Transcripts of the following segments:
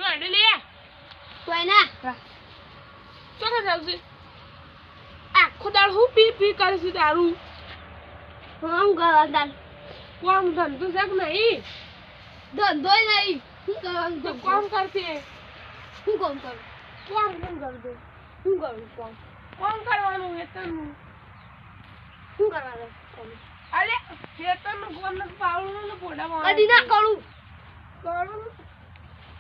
તો અડે લે તો એના ચોકા જાવશે આખો દાળ હું પી પી કરે છે દારૂ હું ગવાદાર કોમ ધંધો જગ નહીં ધંધોય નહીં શું કરવાનું તો કોમ કરતી શું કામ કરું કોમ કેમ કરતો શું કરું કોમ કરવાનું વેતનનું શું કરવાનું અરે વેતનનું કોમ ન પાવડું ને પોડા કદી ના કરું કરું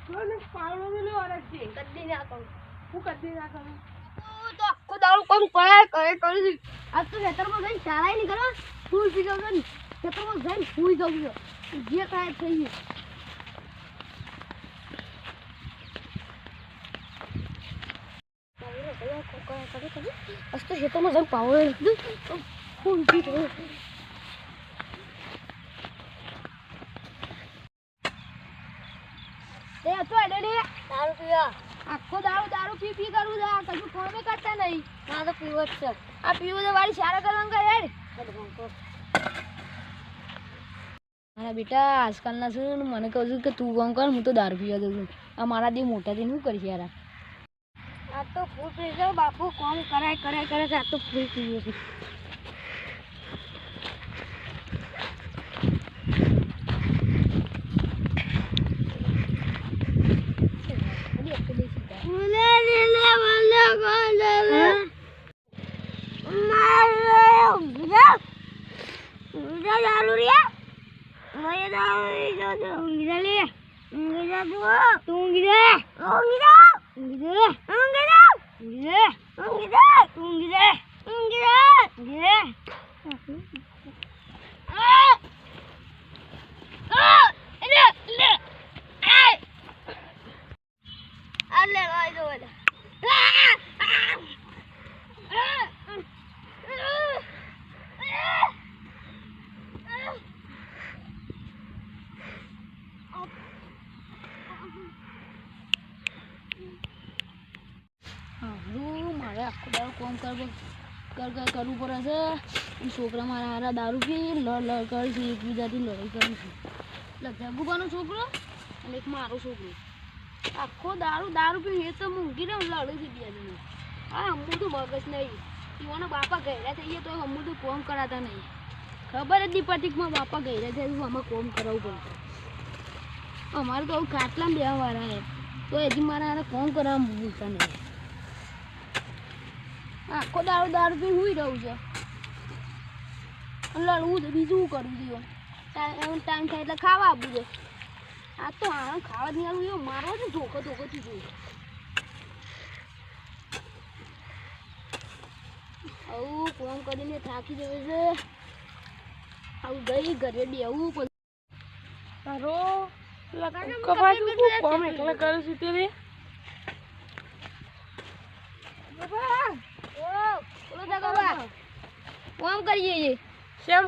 કોને પાવડું ને ઓરસ છે કદી ના કરું હું કદી ના કરું તો આખો દાડો કામ કરે કરું છું આજ તો ખેતરમાં જઈને ચારાય નહીં કરવા ફૂલ પી જાઉં છું ખેતરમાં જઈને ફૂલ જાઉં છું જે કાંઈ થઈ ગયું આજ તો ખેતરમાં જઈને પાવડો ફૂલ પી જાઉં એ તો અડે દારૂ પીવા આખો દારૂ પી પી કરું છે આ કશું કોમે કરતા નહીં ના તો પીવો જ છે આ પીવો તો વાળી સારા કરવાનું કરે યાર મારા બેટા આજકાલના છે ને મને કહું છું કે તું કોમ કર હું તો દારૂ પીવા દઉં છું આ મારા દી મોટા થી શું કરીશ યાર આ તો ફૂલ પી જાવ બાપુ કોમ કરાય કરે છે આ તો ફૂલ પીવો છે મારે આખો દાડો કોમ કરવું પડે છે છોકરા મારા હારા દારૂ પી લડ કરે છે એકબીજાથી લડાઈ કરું છું એટલે જગુબાનો છોકરો અને એક મારો છોકરો આખો દારૂ પી એ તો મૂકી ને લડે છે બીજાને હા અમું તો મગજ નહીં એવાના બાપા ગયરા થઈએ તો અમું તો કોમ કરાતા નહીં ખબર જ નહીં પડતી કે મારા બાપા ગયરા છે આમાં કોમ કરાવવું પડે અમારે તો ખાટલા બેવાવાળા હે તો હજી મારા હારે કોમ કરાવવા મૂકતા નહીં આખો દારૂ પી હુઈ રહું છે લડવું છે બીજું શું કરવું જોઈએ ટાઈમ થાય એટલે ખાવા આપવું છે આ તો આ ખાવા નહીં આવું એવું મારવા છે ધોકોથી જોયું આવું કોમ કરીને થાકી જવું છે આવું ગઈ ઘરે બેવું પછી તારો કપાતું કોમ એકલા કરે છે તે રે કોમ કરીએ કેમ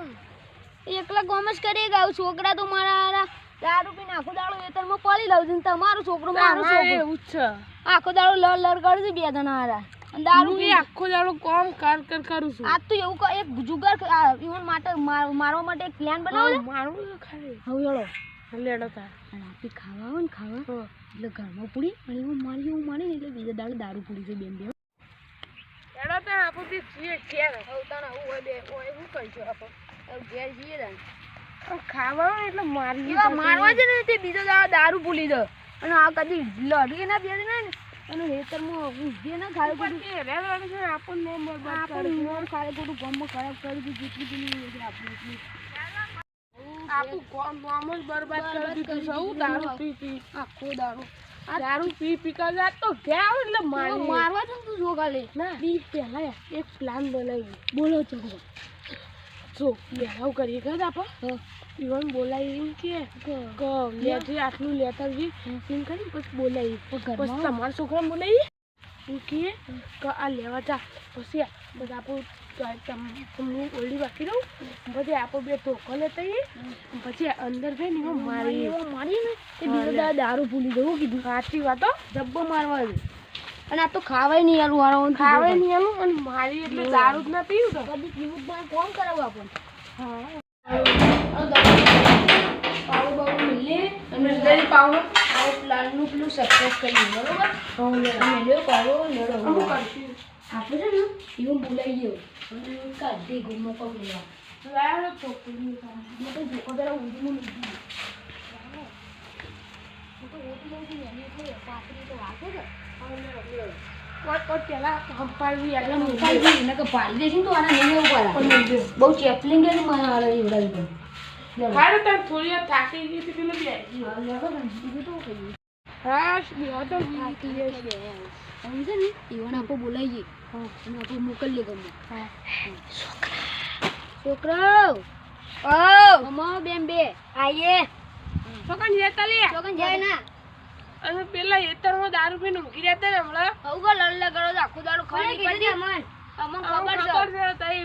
એકલા કોમ જ કરીએ ગાવ છોકરા તો મારા દારૂ પીને આખો દાડો વેતરમાં પડી લાવું છું તમારો છોકરો મારો છોકરો એવું જ છે આખો દાડો લડ કરે છે બે જણા હારા દારૂ પી આખો દાડો કોમ કરું છું આજ તો એવું એક જુગાર ઈવન માટે મારવા માટે એક પ્લાન બનાવો મારું ખાલી હવે હેળો લેડો તા અને આપી ખાવા આવે ને ખાવા એટલે ઘરમાં પૂરી અને એવું મારી ને એટલે બીજા દાડે દારૂ પૂરી છે બેન બે લેડો તા આપો બી છીએ ઘેર આવતા ના હોય બે હોય શું કરીશું આપણે ઘેર જઈએ ને ખાવા એટલે મારવા છે ને તે બીજો દારૂ ભૂલી દો અને આ કદી લડી ના બે ને અને હેતરમાં ઉભી ના ખાય બધું આપણને ખાય બધું ગામમાં ખરાબ કરી દીધું જેટલી આપણું આપણું ગામ જ બરબાદ કરી દીધું સૌ દારૂ પી આખો દારૂ પી જા તો ગયા એટલે મારવા છે તું જો કાલે ના બી પહેલા એક પ્લાન બનાવ્યું બોલો છો જો લેવાવ કરીએ ખબર આપણે ઈવન બોલાવી એમ કે લેજે આટલું લેતા જઈ એમ કરી પછી બોલાવી પછી તમારા છોકરાને બોલાવી એમ કે આ લેવા જા પછી આપણે તમને ઓલી બાકી રહું પછી આપણે બે ધોકો લેતા જઈએ પછી અંદર જઈને એમાં મારી ને એ બીજો દારૂ ભૂલી જવું કીધું સાચી વાતો જબ્બો મારવા દે અને આ તો ખાવાય નહીં આલું વાળો ખાવાય નહીં આલું અને મારી એટલે દારૂ જ ના પીવું તો કદી પીવું જ કોમ કરાવું આપણને હા પાવડો બાવડો મિલે અને પાવડો કાલનું પેલું સક્સેસ કરી બરોબર તમે લ્યો કરો લડો આપણે છે ને એવું બોલાઈ ગયો અને કાઢી ગુમો પકડ્યા લાયો છોકરી મેં તો જોકો જરા ઊંધું લીધું તો ઓટલું એની એટલે પાપડી તો વાગે છે પેલા હંપાવી એટલે મોબાઈલ એને કે પાડી દેશું તો આના નહીં એવું પડે બહુ ચેપલિંગ કે મને હાલ એવડાવી દે હારે તને થોડી વાર થાકી ગઈ હતી પેલે બે બીજું તો કહીએ હા બેહો તો થાકી ગઈ સમજે ને ઈવન આપણે બોલાવીએ અને આપણે મોકલીએ ગમે છોકરાઓ ઓ અમો બેન બે આઈએ છોકન જતા લે છોકન જાય ના અને પેલા એતરમાં દારૂ પીને ઊંઘી રહ્યા હતા ને હમણાં હવગા લડલા કરો આખું દાડો ખાલી કરી દે અમન ખબર છે તઈ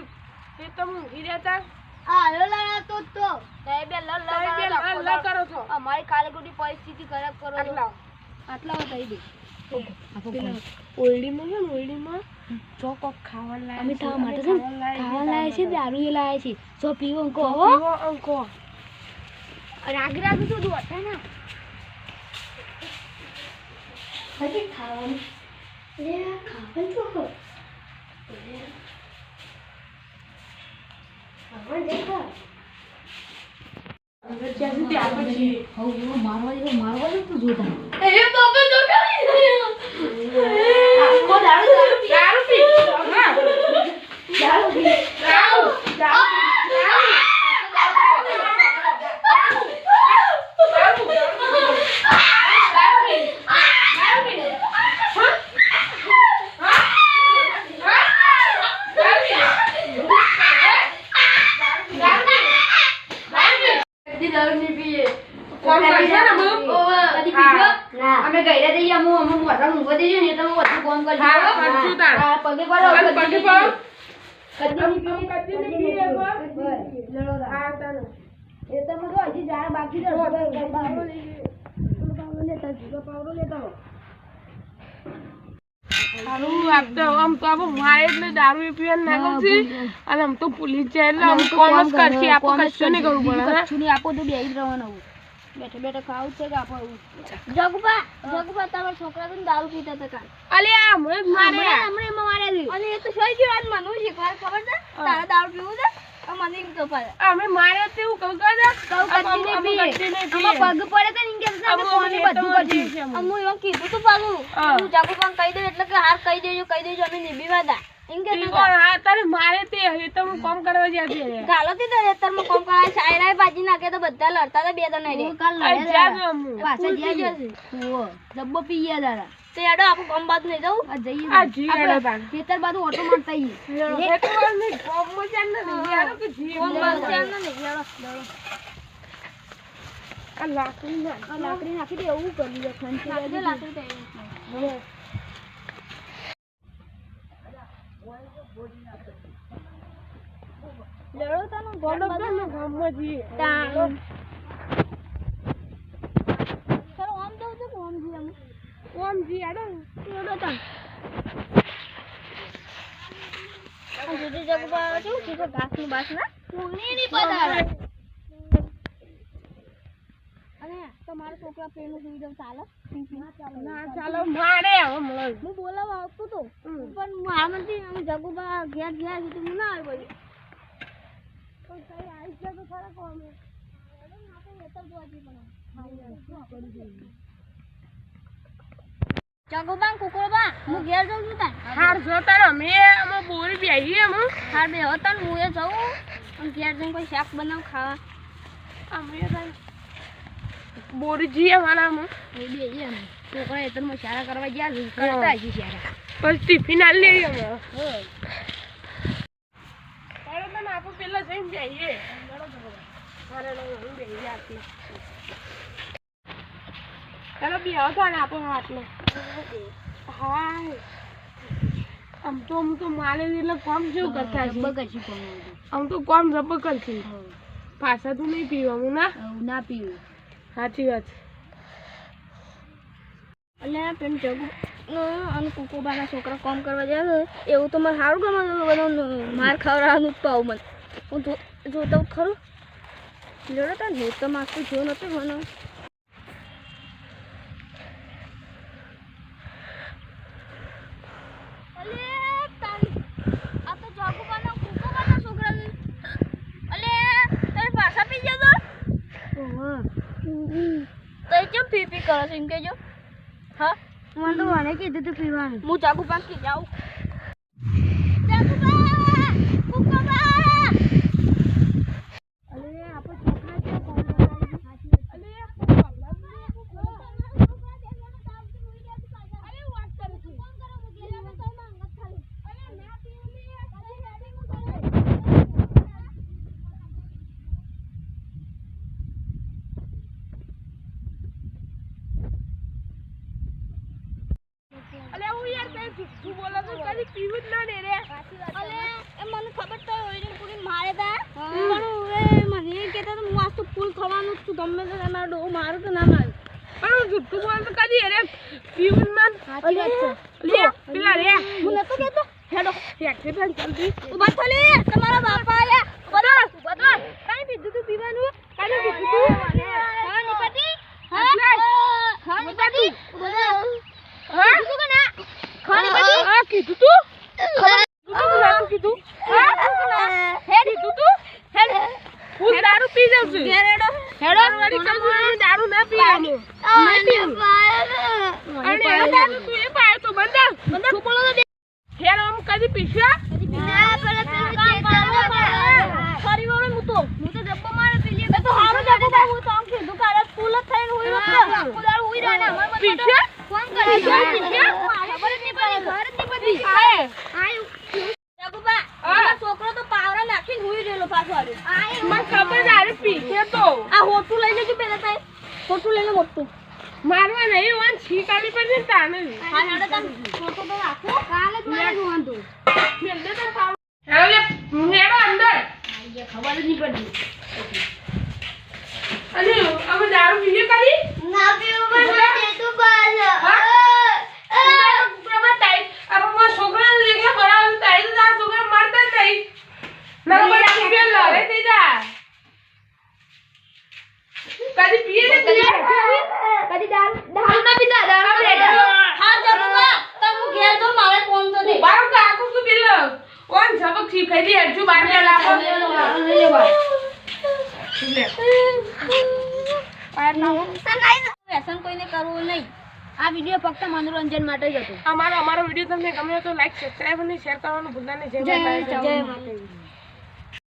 એતરમાં ઊંઘી રહ્યા હતા આ લડલા તો સાહેબ લડલા કરો છો અમારી ખાલી ખોટી પરિસ્થિતિ ખરાબ કરો આટલા બતાવી દે ઓયડીમાં છે ને ઓયડીમાં ચોકો ખાવા લાય અમે ખાવા માટે છે ખાવા લાય છે દારૂ એ લાય છે સો પીવો અંકો અંકો રાગ તો દોડતા ના હજી ખાવાનું લે ખાવાનું ચોકો ખાવા દેખો જ્યાં સુધી આપણે છીએ હવે મારવા તો જોતા એ બાપા તો આખો દારૂ પી હા દારૂ પી અમે ગયડા દઈએ અમુ મોટા મુંગો દેજો ને તમે વધુ કોમ કરજો હા કરજો તાર પગે પડો પગે પડો કદી ની લડો હા તાર એ તમે તો હજી જાણ બાકી છે પાવડો લેતા સારું આપતો આમ તો આપણે મારે એટલે દારૂ પીવાનું ના કરશે અને આમ તો પોલીસ જાય એટલે આમ કોમ જ કરશે આપણે કશું નહીં કરવું પડે કશું નહીં આપો તો બેહી જ રહેવાનું બેઠે બેઠે ખાવું છે કે આપણે જગુબા તમારા છોકરા તો દારૂ પીતા હતા કાલ અલે આ હમણાં જ મારે હમણાં મારે અને એ તો સહી ગયો આજ મને શીખવા ખબર છે તારા દારૂ પીવું છે મને એમ તો પાડે અમે મારે તેવું કહું કહું કચ્ચી નહીં પીએ પગ પડે તો ઇન્કે છે કે કોને બધું કરી છે અમુ એમ કીધું તો પાલું તું જાગુબા કહી દે એટલે કે હાર કહી દેજો અમે નિભીવાદા ઇન્કે હા તારે મારે તે હવે તો હું કામ કરવા જતી રે ગાલો તે રેતરમાં કોમ કરાય સાયરાય બાજી નાખે તો બધા લડતા હતા બે ત્રણ રે કાલ લડ્યા પાછા જ્યા જશે ઓ જબ્બો પીયા દાદા તે આડો આપો કોમ બાદ નહીં જાઉં આ જઈએ આ જી આડો તાર ખેતર બાજુ ઓટો મારતા ઈ ખેતર ને કોમ માં ચાલ ને યાર કે જી કોમ બાદ ચાલ ને યાર આ લાકડી નાખી દે એવું કરી દે ખંચી લાકડી દે લડો તનો ગોડો ને ગામમાં જી ચલો આમ દઉં તો કોમ જી આમ કોમ જી આડો લડો તન આ જુદી જગવા છે કે ઘાસ ની બાસ ના કોની ની પધારે અને તમારા છોકરા પેલું સુઈ જાવ ચાલે ના ચાલો મારે હવે મળે હું બોલાવા આવતો તો પણ મારા મંતી અમે જગુબા ઘેર ગયા છે તો હું ના આવ્યો પણ કઈ આવી જાય તો ખરા કોમ જગુબા કુકુરબા હું ઘેર જાઉં છું તાર હાર જો તાર અમે બોરી બેહી અમે હાર બે હતા ને હું એ જાઉં અને ઘેર જઈને કોઈ શાક બનાવ ખાવા અમે બોરી જી અમારા અમે એ બે અમે છોકરા એતરમાં શાળા કરવા ગયા છે કરતા હજી શાળા પછી ટિફિન આલી લઈએ અમે આપો પેલા જઈને બેહીએ ચાલો બે હતા ને આપો હાથમાં હા આમ તો મારે એટલે કોમ જેવું કરતા છે આમ તો કોમ જબર કરશે પાછા તું નહીં પીવાનું ના પીવું સાચી વાત એટલે પેન જગુ અને કુકુબાના છોકરા કામ કરવા જાય એવું તો મને સારું ગમે બધું માર ખવડાવવાનું જ પાવું મને હું જોતા ખરું લડો તા ને તો માગતું જો નતું મને તો કેમ પી કરો છો એમ કહેજો. હા મને તો મને કીધું તું પીવાનું. હું ચાકુ પાકી જાઉં. તું બોલો તો કદી પીવું જ ના દે રે. અલે એ મને ખબર તો હોય ને પૂરી મારે તા પણ હવે મને એ કહેતા તો હું આજ તો ફૂલ ખવાનું જ છું ગમે તે તમારો ડો મારું તો ના મારું પણ હું જુઠ્ઠું બોલ તો કદી રે પીવું જ ના. સાચી વાત છે. લે પેલા રે હું નતો કહેતો હેડો હેઠે પણ જલ્દી ઉભા થો લે તમારા બાપા આયા ઉભા થો કઈ પીધું તું પીવાનું કઈ પીધું તું હા નિપતિ હા નિપતિ ઉભા થો હા કીધું કે ના હા કીધું તું કીધું હે કીધું તું હું દારૂ પી જાઉં છું. હેડો વાળી કંપની દારૂ ના પીવાનું. અને એનો દારૂ તું એ પાયો તો બંધ બંધ બોલો તો હેર આમ કદી પીશા ના પર ફરી વળે હું તો જબ્બો મારે પીલી તો હારું જાગે તો હું તો આમ કીધું કાલે સ્કૂલ જ થઈને હુઈ રહ્યો કુદાળ હુઈ રહ્યો ને અમાર પીશા ફોન કરી ખબર જ નહીં પડી ઘર જ નહીં પડી આયો જગુબા આ છોકરો તો પાવરા નાખીને હુઈ રહેલો પાછો આવ્યો મને ખબર દારૂ પીશે તો આ હોટું લઈ લેજો પેલા તાય હોટું લઈ લે મોટું મારવા નહીં વાન છીક આવી પડશે ને તાને હા હેડો તમ ફોટો તો રાખો કાલે જ મારે જોવાનું મેલદે તો પાવ હેડો અંદર ખબર જ નહીં પડી અને અમે દારૂ પીએ કદી ના પીવું પણ દે તું બાલ પ્રભા તાઈ આપણા છોકરાને લેકે બરાબર તાઈ તો આ છોકરા મારતા જ નહીં નંબર આપી લડે તે જા કદી પીએ ને કદી દારૂ ના પીતા દારૂ રેડા હા જબુબા તમ ઘેર તો મારે કોણ તો દે બાર તો આખું તું પેલો ઓન સબક શીખાઈ દી હજુ બાર ને લાવો લઈ લે ભાઈ લે વ્યસન કોઈને કરવું નહીં આ વિડિયો ફક્ત મનોરંજન માટે જ હતો અમારો વિડિયો તમને ગમ્યો તો લાઈક સબસ્ક્રાઇબ અને શેર કરવાનું ભૂલતા નહીં. જય માતાજી. જય માતાજી.